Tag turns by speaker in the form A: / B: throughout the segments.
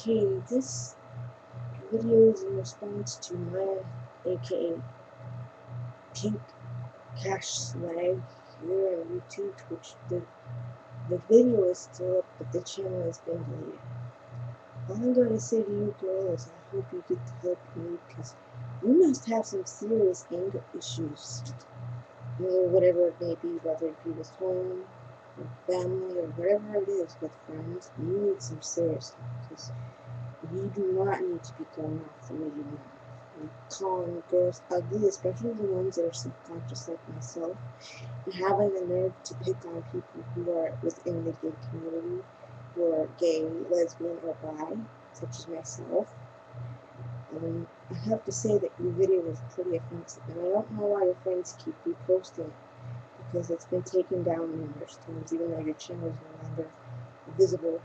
A: Okay, this video is in response to my aka Pink Cash Slag here on YouTube, which the video is still up, but the channel has been deleted. All I'm going to say to you, girl, is I hope you get the help you need, because you must have some serious anger issues. You know, whatever it may be, whether it be with home, or family, or whatever it is with friends, you need some serious help, because we do not need to be going off the way you want. And calling girls ugly, especially the ones that are subconscious like myself, and having the nerve to pick on people who are within the gay community, who are gay, lesbian, or bi, such as myself. I have to say that your video was pretty offensive, and I don't know why your friends keep reposting it, because it's been taken down numerous times, even though your channel is no longer visible.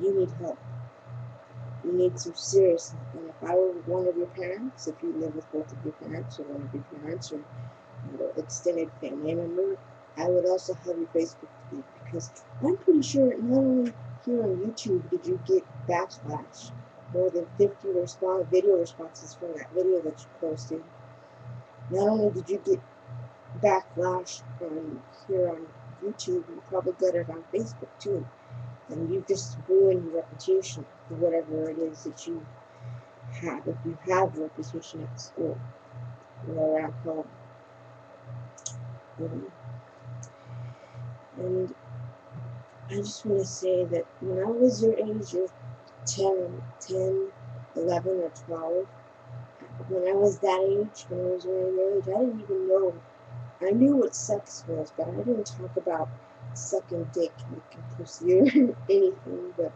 A: You need help. You need some serious help. And if I were one of your parents, if you live with both of your parents, or one of your parents, or extended family member, I would also have your Facebook feed, because I'm pretty sure not only here on YouTube did you get backlash, more than 50 video responses from that video that you posted. Not only did you get backlash here on YouTube, you probably got it on Facebook too. And you just ruin your reputation for whatever it is that you have, if you have a reputation at school or at home. And I just want to say that when I was your age, you're 10, 11, or 12, when I was that age, when I was around your age, I didn't even know. I knew what sex was, but I didn't talk about sucking dick and licking pussy or anything. But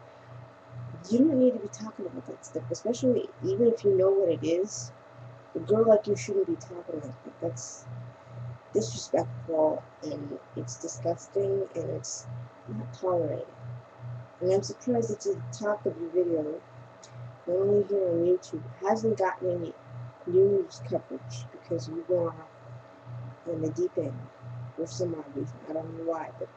A: you don't need to be talking about that stuff, especially even if you know what it is. A girl like you shouldn't be talking like that. That's disrespectful, and it's disgusting, and it's not tolerated. And I'm surprised that the top of your video, not only here on YouTube, hasn't gotten any news coverage, because you went off in the deep end for some odd reason. I don't know why, but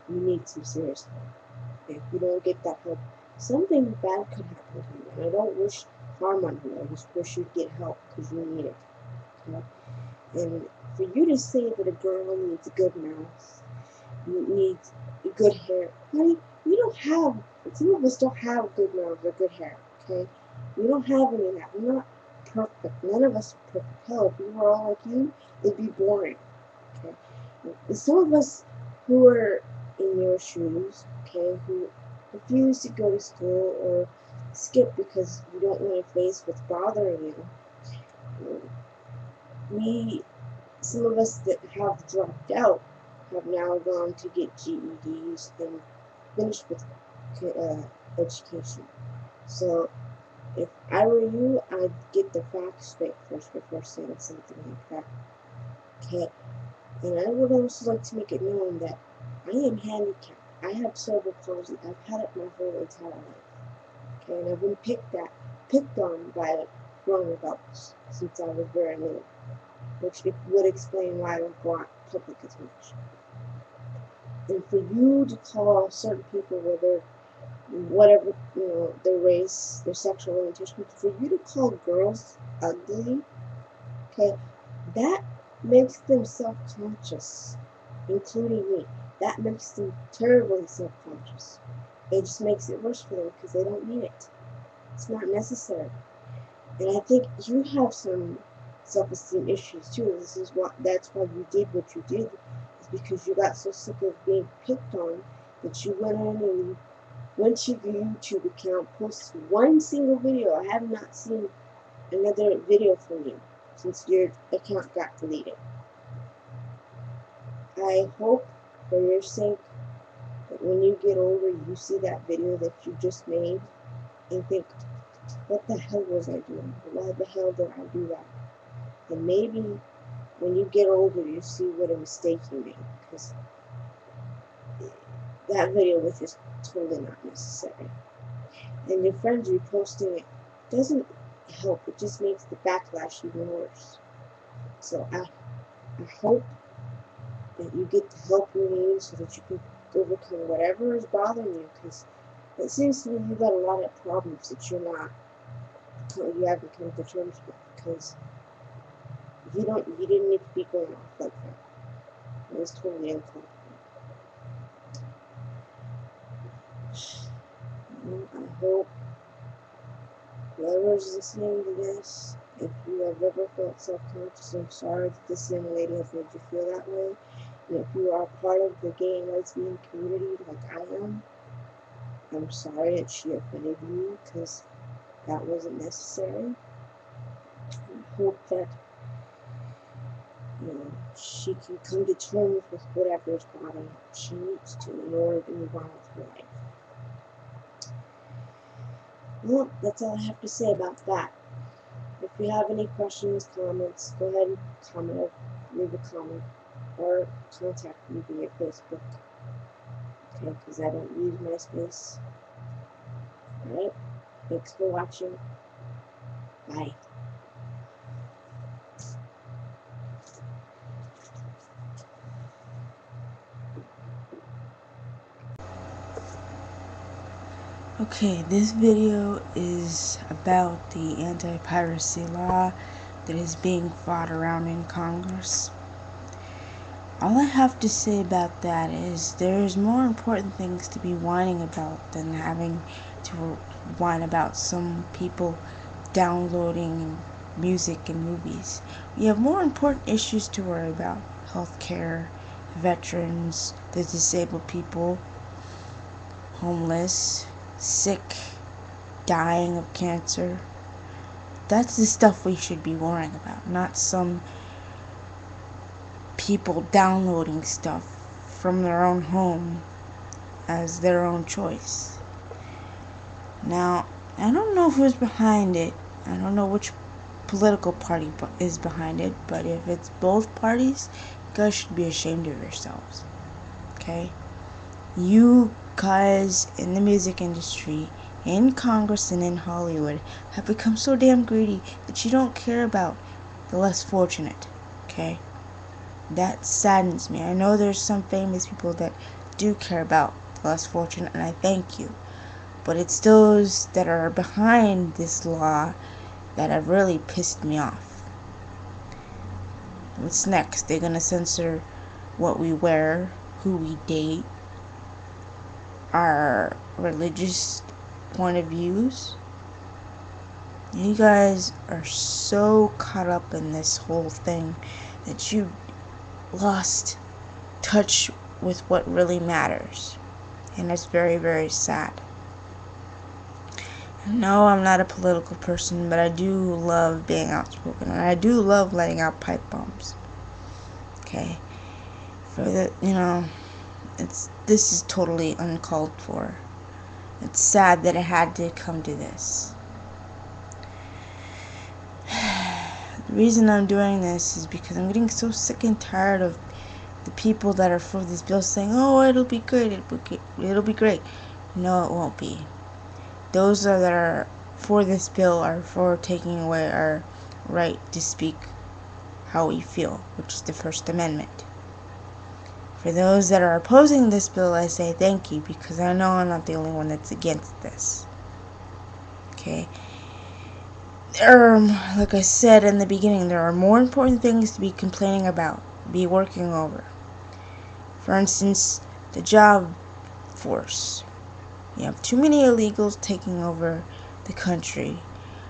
A: you need some serious help. If you don't get that help, something bad could happen to you. And I don't wish harm on you. I just wish you'd get help, because you need it. Okay? And for you to say that a girl needs a good mouth, needs good hair, honey, we don't have, some of us don't have good mouths or good hair, okay? We don't have any of that. We're not perfect. None of us are perfect. Hell, if we were all like you, it'd be boring, okay? And some of us who are in your shoes, okay, who refuse to go to school or skip because you don't want to face what's bothering you, some of us that have dropped out have now gone to get GEDs and finished with education. So if I were you, I'd get the facts straight first before saying something like that. Okay? And I would also like to make it known that I am handicapped. I have cerebral palsy. I've had it my whole entire life. Okay? And I've been picked on by grown adults since I was very little, which would explain why I don't go out public as much. And for you to call certain people, whether whatever, their race, their sexual orientation, for you to call girls ugly, okay, that makes them self-conscious, including me. That makes them terribly self-conscious. It just makes it worse for them, because they don't need it. It's not necessary. And I think you have some self-esteem issues too. That's why you did what you did, is because you got so sick of being picked on that you went on and went to your YouTube account, posted one single video. I have not seen another video from you since your account got deleted. I hope, for your sake, that when you get older, you see that video that you just made and think, what the hell was I doing? Why the hell did I do that? And maybe when you get older, you see what a mistake you made, because that video was just totally not necessary. And your friends reposting it doesn't help. It just makes the backlash even worse. So I hope that you get the help you need so that you can overcome whatever is bothering you, because it seems to me you got a lot of problems that you haven't come to terms with, because you didn't need to be going off like that. It was totally uncomfortable. I hope whoever's listening to this, if you have ever felt self-conscious, I'm sorry that this young lady has made you feel that way. And if you are part of the gay and lesbian community like I am, I'm sorry that she offended you, because that wasn't necessary. I hope that she can come to terms with whatever's bothering her. She needs to in order to move on with her life. Well, that's all I have to say about that. If you have any questions, comments, go ahead and comment, leave a comment, or contact me via Facebook. Okay, because I don't use MySpace. Alright, thanks for watching. Bye.
B: Okay, this video is about the anti-piracy law that is being fought around in Congress. All I have to say about that is there's more important things to be whining about than having to whine about some people downloading music and movies. We have more important issues to worry about: healthcare, veterans, the disabled people, homeless, sick, dying of cancer. That's the stuff we should be worrying about, not some people downloading stuff from their own home as their own choice. Now, I don't know who's behind it. I don't know which political party is behind it, but if it's both parties, you guys should be ashamed of yourselves. Okay? You guys in the music industry, in Congress and in Hollywood, have become so damn greedy that you don't care about the less fortunate. Okay? That saddens me. I know there's some famous people that do care about the less fortunate, and I thank you. But it's those that are behind this law that have really pissed me off. What's next? They're gonna censor what we wear, who we date, our religious point of views. You guys are so caught up in this whole thing that you lost touch with what really matters. And it's very, very sad. No, I'm not a political person, but I do love being outspoken, and I do love letting out pipe bombs. Okay? For the, this is totally uncalled for. It's sad that it had to come to this. The reason I'm doing this is because I'm getting so sick and tired of the people that are for this bill saying, "Oh, it'll be great, it'll be great." No, it won't be. Those that are for this bill are for taking away our right to speak how we feel, which is the First Amendment. For those that are opposing this bill, I say thank you, because I know I'm not the only one that's against this. Okay? Like I said in the beginning, there are more important things to be complaining about, be working over. For instance, the job force. You have too many illegals taking over the country.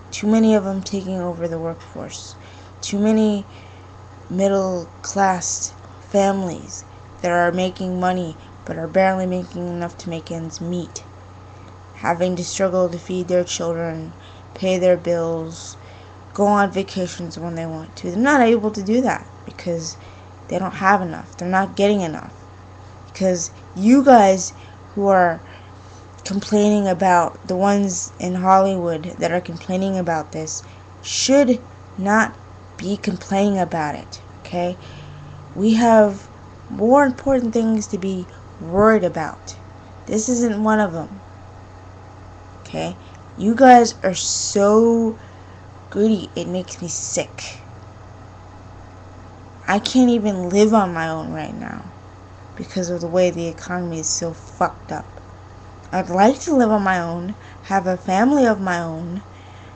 B: Too many of them taking over the workforce. Too many middle-class families that are making money but are barely making enough to make ends meet. Having to struggle to feed their children, pay their bills, go on vacations when they want to. They're not able to do that because they don't have enough. They're not getting enough. Because you guys who are complaining about, the ones in Hollywood that are complaining about this, should not be complaining about it. Okay? We have more important things to be worried about. This isn't one of them. Okay? You guys are so greedy, it makes me sick. I can't even live on my own right now because of the way the economy is so fucked up. I'd like to live on my own, have a family of my own,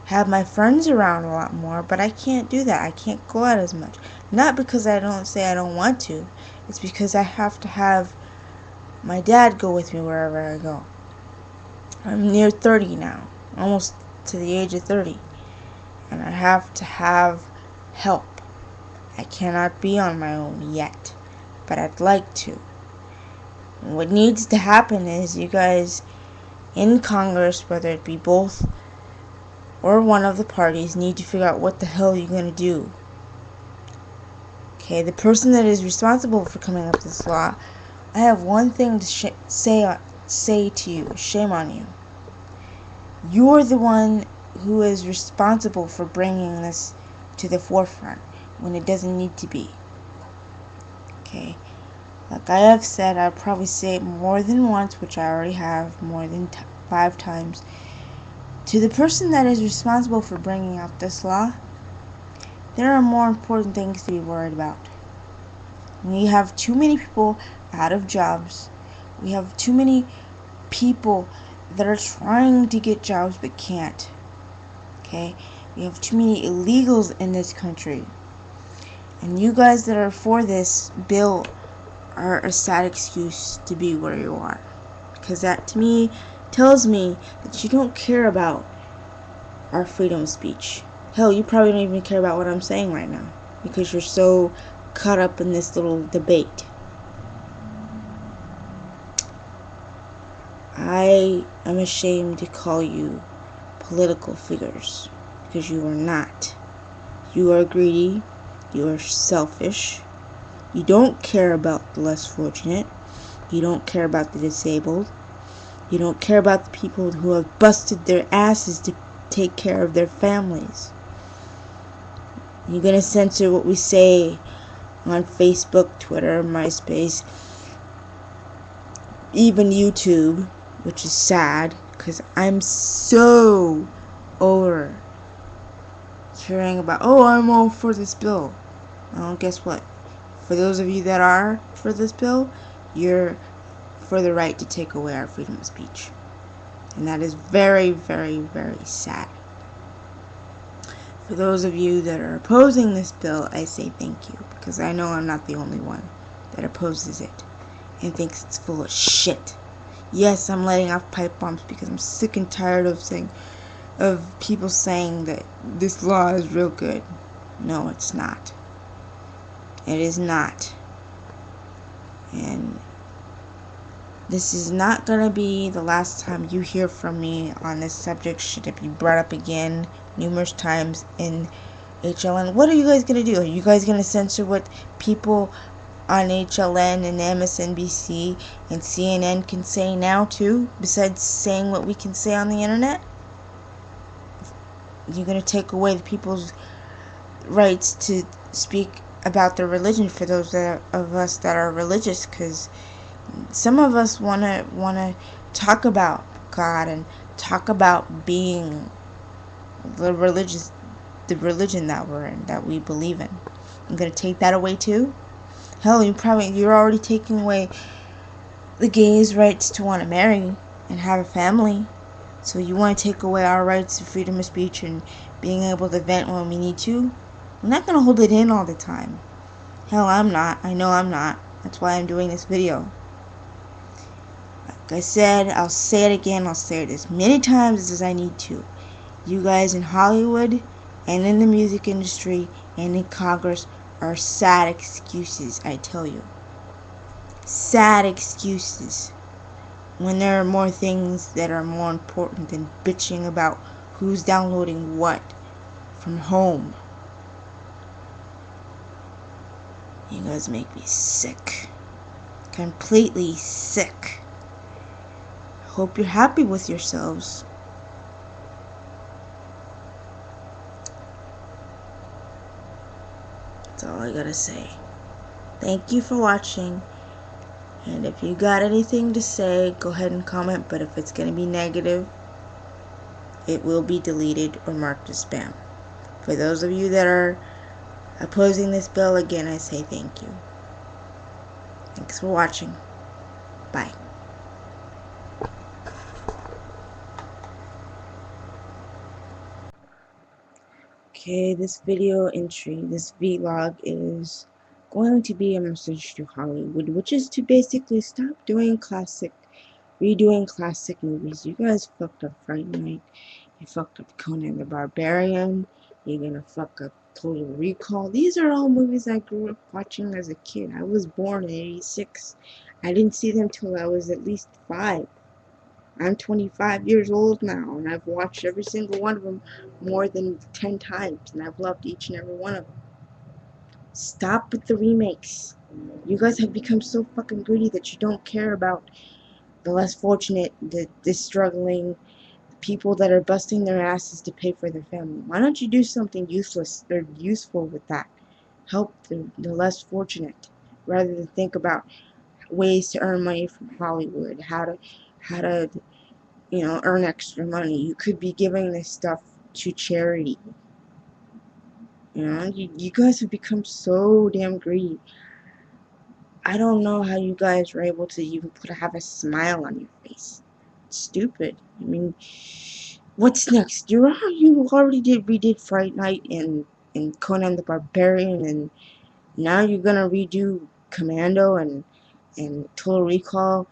B: have my friends around a lot more, but I can't do that. I can't go out as much. Not because I don't want to. It's because I have to have my dad go with me wherever I go. I'm near 30 now, almost to the age of 30, and I have to have help. I cannot be on my own yet, but I'd like to. And what needs to happen is you guys in Congress, whether it be both or one of the parties, need to figure out what the hell you're going to do. Okay, the person that is responsible for coming up with this law, I have one thing to say to you. Shame on you. You're the one who is responsible for bringing this to the forefront when it doesn't need to be. Okay, like I have said, I'll probably say it more than once, which I already have more than 5 times. To the person that is responsible for bringing out this law, there are more important things to be worried about. We have too many people out of jobs. We have too many people that are trying to get jobs but can't. Okay? We have too many illegals in this country. And you guys that are for this bill are a sad excuse to be where you are. Because that, to me, tells me that you don't care about our freedom of speech. Hell, you probably don't even care about what I'm saying right now. Because you're so caught up in this little debate. I am ashamed to call you political figures. Because you are not. You are greedy. You are selfish. You don't care about the less fortunate. You don't care about the disabled. You don't care about the people who have busted their asses to take care of their families. You're going to censor what we say on Facebook, Twitter, MySpace, even YouTube, which is sad because I'm so over hearing about, oh, I'm all for this bill. Well, guess what? For those of you that are for this bill, you're for the right to take away our freedom of speech. And that is very, very, very sad. For those of you that are opposing this bill, I say thank you. Because I know I'm not the only one that opposes it and thinks it's full of shit. Yes, I'm letting off pipe bombs because I'm sick and tired of people saying that this law is real good. No, it's not. It is not. And this is not going to be the last time you hear from me on this subject. Should it be brought up again numerous times in HLN? What are you guys going to do? Are you guys going to censor what people on HLN and MSNBC and CNN can say now too, besides saying what we can say on the internet? You're going to take away the people's rights to speak about their religion for those of us that are religious, because some of us want to talk about God and talk about being the religion that we're in, that we believe in. I'm going to take that away too? Hell, you're already taking away the gays' rights to want to marry and have a family. So you want to take away our rights to freedom of speech and being able to vent when we need to? I'm not going to hold it in all the time. Hell, I'm not. I know I'm not. That's why I'm doing this video. Like I said, I'll say it again. I'll say it as many times as I need to. You guys in Hollywood and in the music industry and in Congress are sad excuses, I tell you. Sad excuses. When there are more things that are more important than bitching about who's downloading what from home. You guys make me sick. Completely sick. Hope you're happy with yourselves. That's all I gotta say. Thank you for watching. And if you got anything to say, go ahead and comment. But if it's gonna be negative, it will be deleted or marked as spam. For those of you that are opposing this bill, again, I say thank you. Thanks for watching. Bye. Okay, this video entry, this vlog is going to be a message to Hollywood, which is to basically stop doing redoing classic movies. You guys fucked up Fright Night. You fucked up Conan the Barbarian. You're gonna fuck up Total Recall. These are all movies I grew up watching as a kid. I was born in '86. I didn't see them till I was at least 5. I'm 25 years old now, and I've watched every single one of them more than 10 times, and I've loved each and every one of them. Stop with the remakes. You guys have become so fucking greedy that you don't care about the less fortunate, the struggling, people that are busting their asses to pay for their family. Why don't you do something useless or useful with that? Help the less fortunate, rather than think about ways to earn money from Hollywood, how to earn extra money. You could be giving this stuff to charity. You guys have become so damn greedy. I don't know how you guys are able to even have a smile on your face. It's stupid. I mean, what's next? You already redid Fright Night and Conan the Barbarian, and now you're gonna redo Commando and Total Recall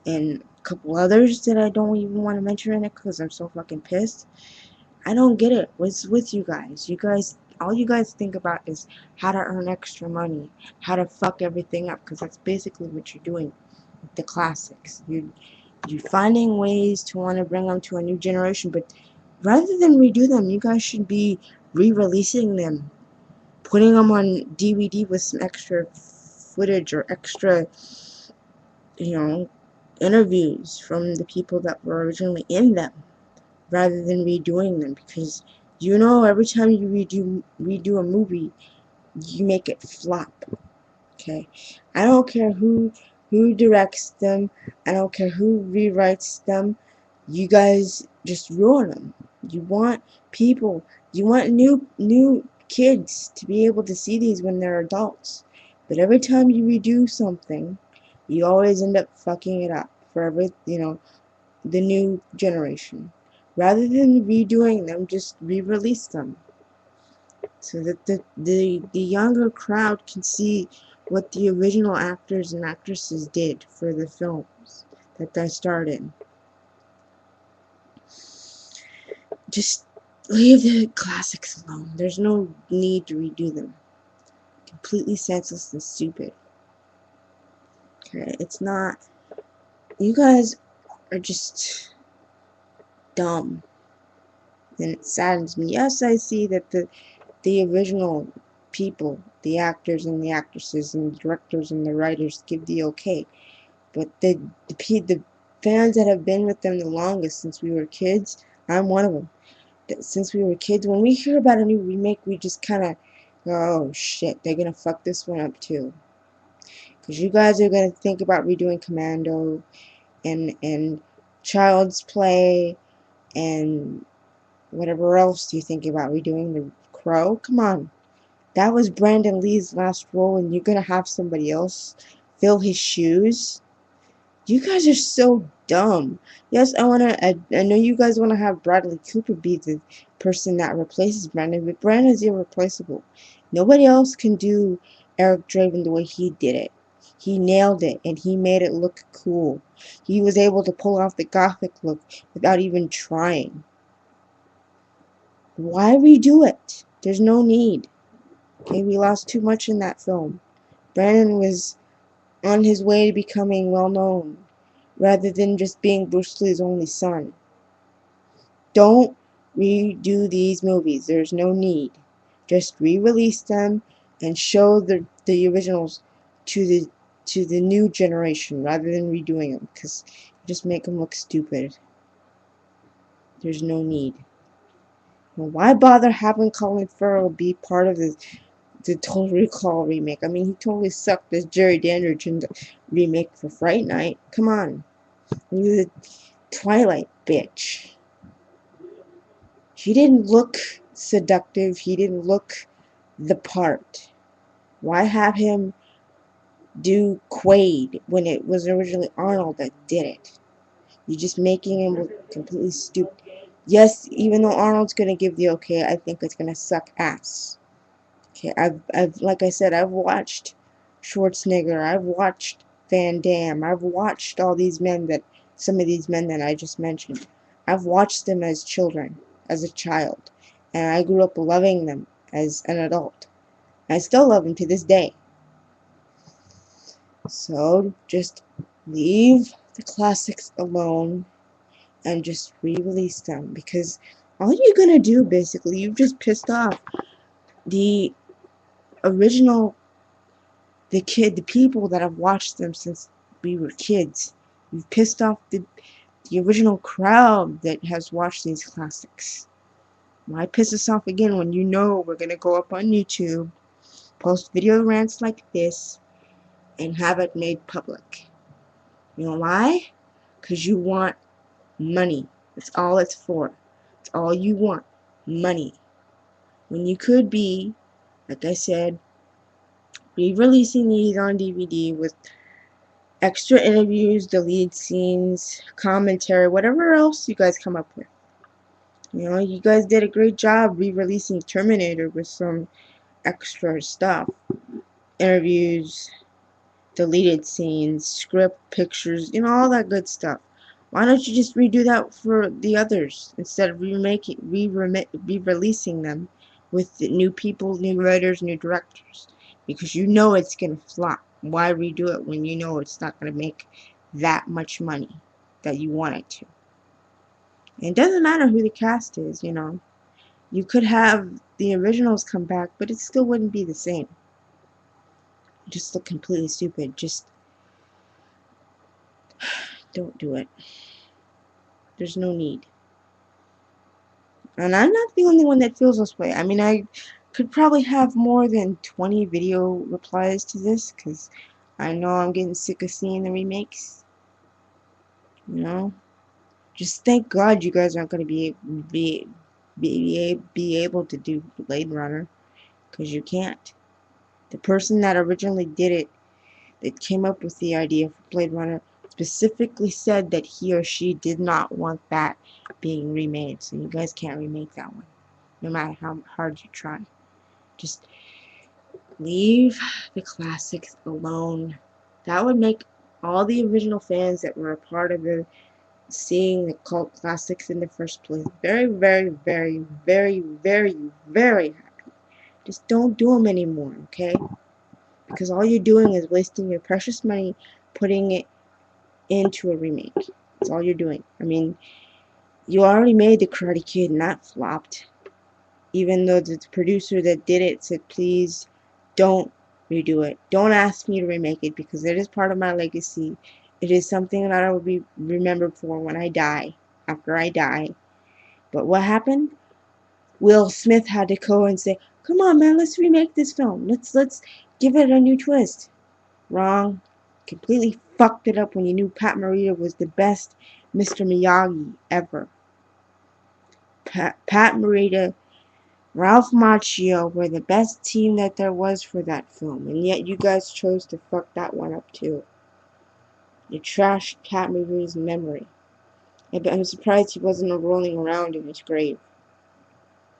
B: and a couple others that I don't even want to mention in it because I'm so fucking pissed. I don't get it. What's with you guys? All you guys think about is how to earn extra money, how to fuck everything up, because that's basically what you're doing with the classics. You're finding ways to want to bring them to a new generation, but rather than redo them, you guys should be re-releasing them, putting them on DVD with some extra footage or extra, interviews from the people that were originally in them, rather than redoing them, because every time you redo a movie, you make it flop. Okay, I don't care who directs them, I don't care who rewrites them. You guys just ruin them. You want people, you want new kids to be able to see these when they're adults, but every time you redo something, you always end up fucking it up for the new generation. Rather than redoing them, just re-release them so that the younger crowd can see what the original actors and actresses did for the films that they starred in. Just leave the classics alone. There's no need to redo them. Completely senseless and stupid. Okay, it's not. You guys are just dumb, and it saddens me. Yes, I see that the original people, the actors and the actresses and the directors and the writers give the okay, but the fans that have been with them the longest since we were kids, I'm one of them. Since we were kids, when we hear about a new remake, we just kind of go, oh shit, they're gonna fuck this one up too. Because you guys are gonna think about redoing Commando and Child's Play and whatever else you think about redoing. The Crow. Come on, that was Brandon Lee's last role, and you're gonna have somebody else fill his shoes. You guys are so dumb. Yes, I know you guys wanna have Bradley Cooper be the person that replaces Brandon, but Brandon's irreplaceable. Nobody else can do Eric Draven the way he did it. He nailed it, and he made it look cool. He was able to pull off the gothic look without even trying. Why redo it? There's no need. Okay, we lost too much in that film. Brandon was on his way to becoming well known, rather than just being Bruce Lee's only son. Don't redo these movies. There's no need. Just re-release them and show the originals to the new generation rather than redoing them, because just make them look stupid. There's no need. Well, why bother having Colin Farrell be part of the Total Recall remake? I mean, he totally sucked as Jerry Dandridge in the remake for Fright Night. Come on. He was a Twilight bitch. He didn't look seductive. He didn't look
A: the part? Why have him do Quaid when it was originally Arnold that did it? You're just making him look completely stupid. Yes, even though Arnold's gonna give the okay, I think it's gonna suck ass. Okay, like I said, I've watched Schwarzenegger, I've watched Van Damme, I've watched all these men some of these men that I just mentioned. I've watched them as children, as a child, and I grew up loving them as an adult. I still love them to this day. So, just leave the classics alone and just re-release them, because all you're gonna do, basically, you've just pissed off the original the people that have watched them since we were kids. You've pissed off the original crowd that has watched these classics. Why piss us off again when you know we're gonna go up on YouTube, post video rants like this, and have it made public? You know why? Because you want money. That's all it's for. It's all you want. Money. When you could be, like I said, re-releasing these on DVD with extra interviews, deleted scenes, commentary, whatever else you guys come up with. You know, you guys did a great job re-releasing Terminator with some extra stuff. Interviews, deleted scenes, script, pictures, you know, all that good stuff. Why don't you just redo that for the others instead of re-releasing them with new people, new writers, new directors? Because you know it's going to flop. Why redo it when you know it's not going to make that much money that you want it to? And it doesn't matter who the cast is, you know. You could have the originals come back, but it still wouldn't be the same. Just look completely stupid. Just don't do it. There's no need. And I'm not the only one that feels this way. I mean, I could probably have more than 20 video replies to this, because I know I'm getting sick of seeing the remakes. You know? Just thank God you guys aren't going to be able to do Blade Runner, because you can't. The person that originally did it, that came up with the idea for Blade Runner, specifically said that he or she did not want that being remade. So you guys can't remake that one, no matter how hard you try. Just leave the classics alone. That would make all the original fans that were a part of the seeing the cult classics in the first place very, very, very, very, very, very happy. Just don't do them anymore, okay? Because all you're doing is wasting your precious money putting it into a remake. That's all you're doing. I mean, you already made the Karate Kid and that flopped. Even though the producer that did it said, please don't redo it. Don't ask me to remake it, because it is part of my legacy. It is something that I will be remembered for when I die, after I die. But what happened? Will Smith had to go and say, come on, man, let's remake this film. Let's give it a new twist. Wrong. Completely fucked it up when you knew Pat Morita was the best Mr. Miyagi ever. Pat Morita, Ralph Macchio were the best team that there was for that film, and yet you guys chose to fuck that one up too. You trashed Pat Morita's memory. I'm surprised he wasn't rolling around in his grave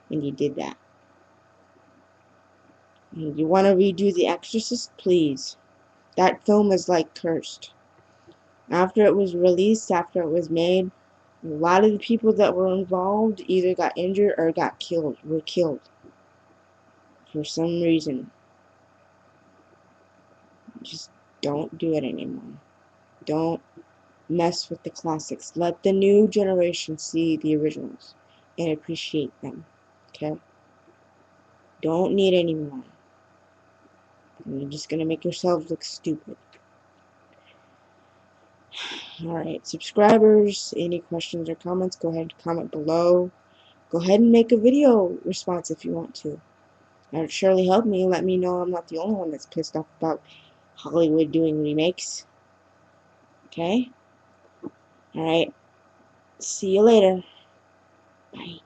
A: when you did that. And you want to redo The Exorcist? Please. That film is like cursed. After it was released, after it was made, a lot of the people that were involved either got injured or were killed for some reason. Just don't do it anymore. Don't mess with the classics. Let the new generation see the originals and appreciate them. Okay? Don't need any more. You're just gonna make yourselves look stupid. Alright, subscribers, any questions or comments, go ahead and comment below. Go ahead and make a video response if you want to. That would surely help me. Let me know I'm not the only one that's pissed off about Hollywood doing remakes. Okay? Alright. See you later. Bye.